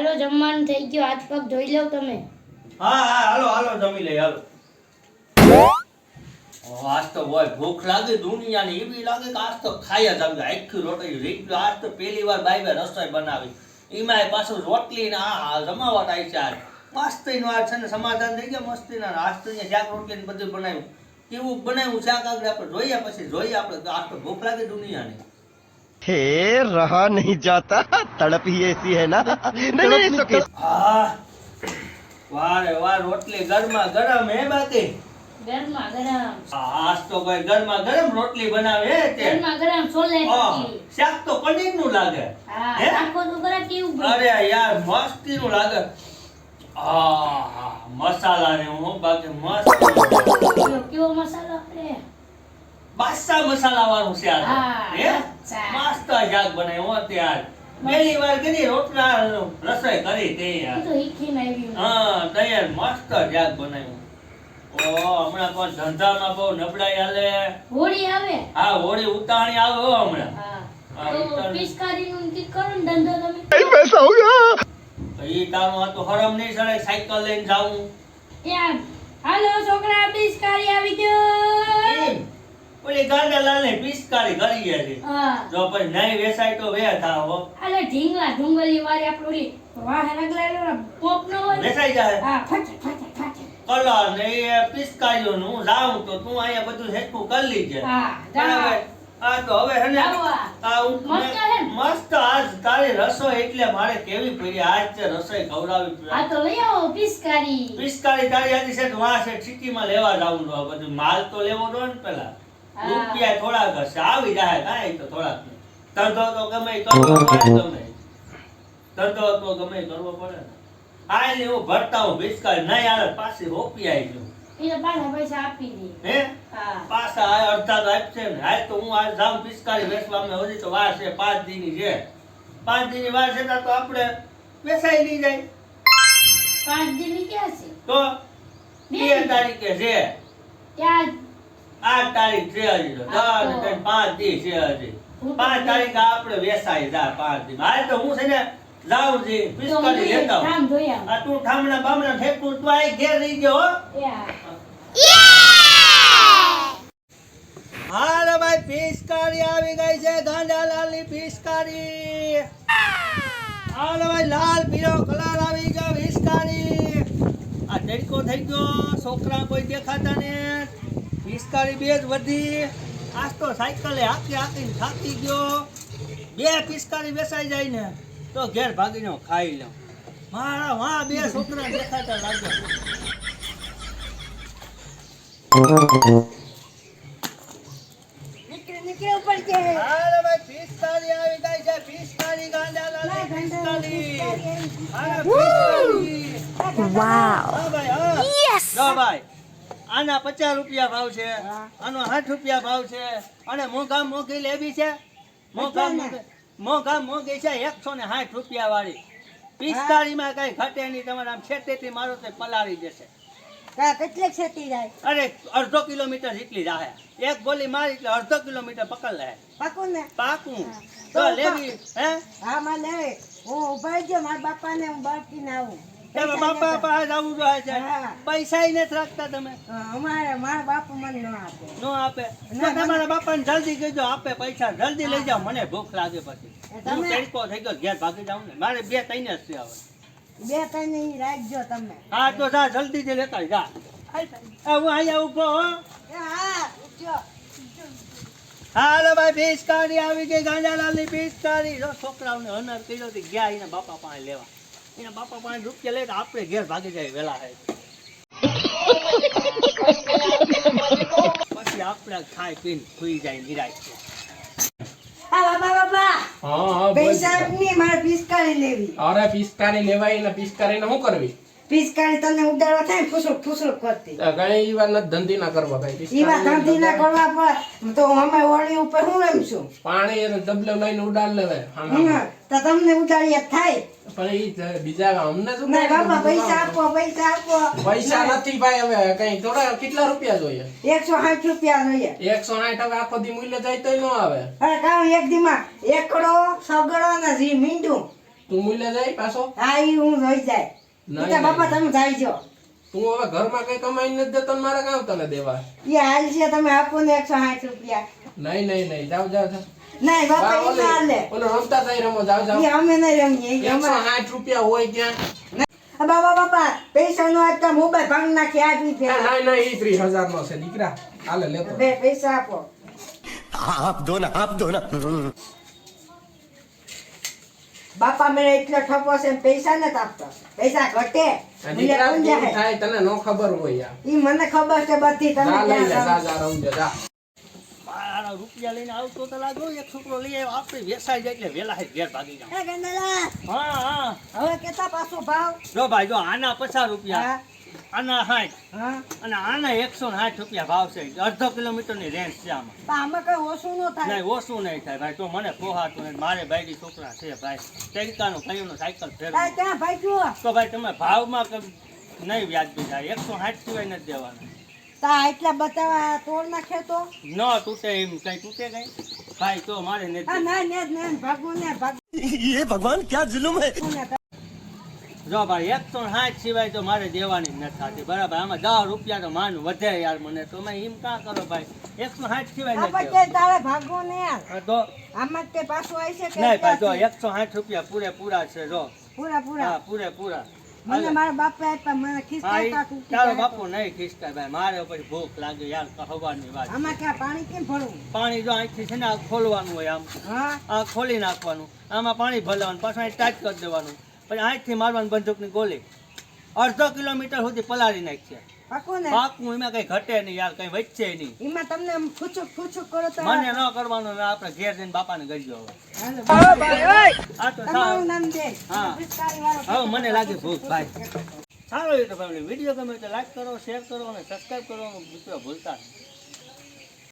હાલો જમવાનું થઈ ગયો, હાથ પગ ધોઈ લો તમે. હા હા હાલો હાલો જમી લઈ હાલો. આજ તો હોય ભૂખ લાગી દુનિયાની એવી લાગે કે આજ તો ખાઈ જ આવી આખી રોટલી રહી ગયો. આજ તો પહેલી વાર બાઈ રસોઈ બનાવી, એમાંય પાછું રોટલી ને આ જમાવટ આવી છે. આજ મસ્તીનું આજ છે ને સમાધાન થઈ ગયા મસ્તીના. આજ તો અહીંયા શાક રોટલી ને બધું બનાવ્યું. કેવું બનાવ્યું શાક આગળ આપણે જોઈએ, પછી જોઈએ આપણે. આજ તો ભૂખ લાગે દુનિયાની. हे रहा नहीं जाता, तड़प ही ऐसी है ना. नहीं नहीं હા વારે વાર રોટલી ગરમા ગરમ હે બાકી ગરમા ગરમ. આજ તો કોઈ ગરમા ગરમ રોટલી બનાવે હે તે. ગરમા ગરમ છોલે રોટલી. શાક તો પનીર નું લાગે. હા હે? નાખો તો ખરા કેવું બને. અરે યાર મસ્તી નું લાગે. આ મસાલા ને હું બાકી મસ્ત કેવો મસાલો આપણે? બાદશાહ મસાલા વાળું શાક. હા, હે બાદશાહ. મસ્ત શાક બનાવ્યું હો ત્યાર. પહેલી વાર કદી રોટલા રસોઈ કરી તે ઈ યાર. તો હીખીને આવ્યું. હા તૈયાર મસ્ત શાક બનાવ્યું. ઓ હમણાં કોઈ ધંધામાં બહુ નબળાઈ હાલે. હોળી આવે. હા હોળી ઉતાણી આવે હો હમણાં. હા હા, તો ઉતાવળ. પિચકારીનું કી કરો ને ધંધો તમે. पैसा हो गया. તો ઈ તારું આ તો હરમ નહીં સડે સાયકલ લઈને જાવું. ત્યાં હાલો છોકરા પિચકારી આવી ગયો. એમ. ઓલી ગાંડાલાલ ને પિચકારી કરી ગયા છે. હા જો પછી નહીં વેચાય તો વે થાવ. આલે ઢીંગલા ઢુંગલી વાળી આપણે ઓલી વાહે રગલાયેલો પોપ ન હોય. વેચાઈ જાય. હા ફટ ફટ ફટ. કલર ને એ પિચકારીઓ નું હું જાઉં તો તું અહીંયા બધું હેઠું કરી લીજે. હા બરાબર. આ તો હવે હે ને આવો આ. આ ઉ- મસ્ત હે ને? મસ્ત આજ તારી રસોઈ એટલે મારે કેવી પડી આજ તે રસોઈ ખવડાવી પડી. આ તો લઈ આવો પિચકારી. પિચકારી તારી આજી છે વાં છે સિટીમાં લેવા જાવું તો બધું માલ તો લેવો દો ને પેલા. હા. રૂપિયા થોડાક હશે આવી જાય કાંઈ તો થોડાક ધંધો તો ગમે ઈ કરવો પડે ગમે ધંધો તો ગમે ઈ કરવો પડે ને. આ એટલે હું ભરતા હું પિચકારી નહીં આવે પાછી હોપી આવી ગયું. એને પાછા પૈસા આપી દે. હે હા પાછા આ અડધા તો આપશે ને. હાલ તો હું આજ જાઉં પિચકારી વેચવા. અમે હજી તો વાર છે 5 દીની છે. 5 દીની વાર છે તો આપણે વેચાઈ નહીં જાય 5 દિન ક્યાં છે? તો બે 2 તારીખે છે. ત્યાં 8 તારીખ છે હજી તો 10 ને 5 દી છે હજી. 5 તારીખે આપણે વેચાઈ જા 5 દી. હાલ તો હું છે ને જાઉં જી પિચકારી લેતા આવું. કામ ધોયા. આ તું ઠામણા બામણા ઠેકું તું આ ઘેર રહી ગયો હો. હાલો ભાઈ પિચકારી આવી ગઈ છે ગાંડાલાલ ની પિચકારી. હાલો ભાઈ લાલ પીળો કલર આવી ગયો પિચકારી. આ તડકો થઈ ગયો છોકરા કોઈ દેખાતા ને પિચકારી બે જ વધી. આજ તો સાયકલે હાકી હાકીને થાકી ગયો. 2 પિચકારી વેચાઈ જાય ને તો ઘેર ભાગીને હું ખાઈ લઉં. મારા વાં 2 છોકરા દેખાતા લાગ્યા. નીકળે ઉપર કે. હાલો ભાઈ પિચકારી આવી ગઈ છે પિચકારી ગાંડાલાલની પિચકારી. હાલો પિચકારી. વાવ. હા ભાઈ હા. જો ભાઈ આના 50 રૂપિયા ભાવ છે, આનો 60 રૂપિયા ભાવ છે અને મોંઘા મોંઘી લેવી છે. મોંઘા મોંઘી છે 160 રૂપિયા વાળી. પિચકારીમાં કઈ ઘટે નહીં. તમારે આમ છેટેથી મારો તે પલાળી દેશે. કેટલે છેતી જાય? અરે અડધો કિલોમીટર જેટલી જાય. એક ગોલી મારી એટલે અડધો કિલોમીટર પકડ લે. પાકું ને? પાકું તો લેવી હે. હા માં લે. હું ઉભા ગયો મારા બાપાને હું બાળકીને આવું. તમે બાપા પાસે આવું જોઈએ છે. હા. પૈસા ય નથી રાખતા તમે. અમારે મારા બાપુ મને ન આપે. નો આપે તો તમારા બાપાને જલ્દી કહેજો આપે પૈસા. જલ્દી લઈ જાઓ મને ભૂખ લાગે પછી. હું તડકો થઈ ગયો ઘેર ભાગી જાઉં ને. મારે 2 3 જ છે હવે. 2 3 ઈ રાખજો તમે. હા તો જા જલ્દી થી લેતા જા. હું અહીંયા ઉભો હો. હા ઉઠ્યો. હાલો ભાઈ પિચકારી આવી ગઈ ગાંડાલાલની પિચકારી. જો છોકરાઓને હનર કર્યો તો ગયા એના બાપા પાસે લેવા. એના બાપા પાસે રૂપિયા લે તો આપણે ઘેર ભાગી જાય વેલા હે. પછી આપણે ખાઈ પીને સુઈ જાય નિરાશ છે. હા બાપા હા હા બોલ. પૈસા ની મારે પિચકારી લેવી. અરે પિચકારી લેવાય ને પિચકારીને શું કરવી? પિચકારી તને ઉડાડવા થાય ફૂસુક ફૂસુક કરતી. તો કઈ ઈ વાત નથી ધંધી ના કરવા કઈ ઈ વાત ધંધી ના કરવા પડે તો અમે ઓળી ઉપર હું રમશું. પાણી એને ડબલો લઈને ઉડાડ લેવાય. તો તમને ઉડાડીએ થાય. પણ ઈ બીજા અમને શું ના કાંઈ બાપા બધું પૈસા આપો પૈસા આપો. પૈસા નથી ભાઈ. હવે કઈ થોડા કેટલા રૂપિયા જોઈએ? 160 રૂપિયા જોઈએ. 160 હવે આખો દી મૂલ્ય જાય તોય ન આવે. અરે કામ એક દીમાં એકડો સગડો ને જી મીંડું તું મૂલ્ય જાય પાછો હા ઈ હું રહી જાય નહીં, ઈ તો બાપા નહીં. તમે જાયજો તું હવે ઘરમાં કઈ કમાઈ નથી દેતો ને મારે કામ તને દેવા ઈ હાલ છે તમે આપો ને 160 રૂપિયા નહીં નહીં નહીં જાવ જાવ જાવ. નહીં બાપા બા, ઈ ના હાલે ઓલો રમતા થાય રમો જાવ જાવ ઈ અમે નહીં રમીએ ઈ અમારા 160 રૂપિયા હોય ત્યાં આ બાપા પૈસા નો આપતા મોબાઈલ ભાંગ નાખી આ રૂપિયા નહીં નહીં ઈ 30,000 નો છે દીકરા હાલે લેતો બે પૈસા આપો आप दो ना आप દો ના બાપા મને એટલો ઠપો છે ને પૈસા નથી આપતો પૈસા ઘટે આ મને દીકરા કોણ કેમ જાય થાય તને નો ખબર હોય યાર ઈ મને ખબર છે બધી તમે જા લઈ લે ક્યાં જા જાઓ? જા રમજો જા મારા રૂપિયા લઈને આવતો તો લાગો એક છોકરો લઈ આવ્યો આપણે વેસાઈ જાય એટલે વેલા ઘેર ભાગી જાવ એ ગંદલા હા હવે કેટલા પાછો ભાવ જો ભાઈ જો આના 50 રૂપિયા હા આના 60 હા અને આના 160 રૂપિયા ભાવ છે અડધો કિલોમીટરની રેન્જ છે આમાં પણ આમાં કઈ ઓછું ન થાય નહીં ઓછું નહીં થાય ભાઈ તો મને પોહાતું નહીં મારે બાયડી છોકરા છે ભાઈ ટેન્કાનું ભાઈઓનો સાયકલ ફેરવું આ ક્યાં ભાગ્યું તો ભાઈ તમે ભાવમાં નહીં વ્યાજબી થાય 160 સિવાય નથી દેવાના તા એટલા બતાવા તોડ નાખે તો ન તૂટે એમ કઈ તૂટે કઈ ભાઈ તો મારે નથી આ ના ને ભાગવું ને ये भगवान क्या जुल्म है ભાગવું ને જો ભાઈ 160 સિવાય તો મારે દેવાની જ નથી થતી બરાબર આમાં 10 રૂપિયા તો માન વધે યાર મને તો મેં એમ કાં કરો ભાઈ 160 સિવાય આ નથી પછી દેવાનું. તારે ભાગવું ને યાર હા તો આમાં જ તે પાછું આવી છે કે નહીં ભાઈ જો ક્યાંથી? 160 રૂપિયા પૂરેપૂરા છે જો પૂરા પૂરા હા પૂરેપૂરા મને મારા બાપે આપ્યા મને હા ખિસ્સા ઈ તું તારો બાપુ નહીં ખીચતા ભાઈ મારે પછી ભૂખ લાગે યાર હવાની વાત આમાં ક્યાં પાણી કેમ ભરવું પાણી જો અહીંથી છે ને આ ખોલવાનું હોય આમ હા આ ખોલી નાખવાનું આમાં પાણી ભરવાનું પાછું અહીં ટાઈટ કરી દેવાનું પછી અહીંથી મારવાનું બંદૂકની ગોલી અડધો કિલોમીટર સુધી પલાળી નાખીએ પાકું ને પાકું એમાં કઈ ઘટે નહીં યાર કઈ વચ્ચે નહીં એમાં તમને આમ ફૂચુક કરો તો મને ન કરવાનું ને આપણે ઘેર જઈને બાપાને ગઈ હવે હાલો. આ તો તમારું સારું નામ દે હા. પિચકારી વાળો હવે મને લાગે ભૂખ ભાઈ સારો યુટ્યુબ ફેમિલી વિડીયો ગમે તો લાઈક કરો શેર કરો અને સબસ્ક્રાઈબ કરવાનું મિત્રો ભૂલતા નહીં.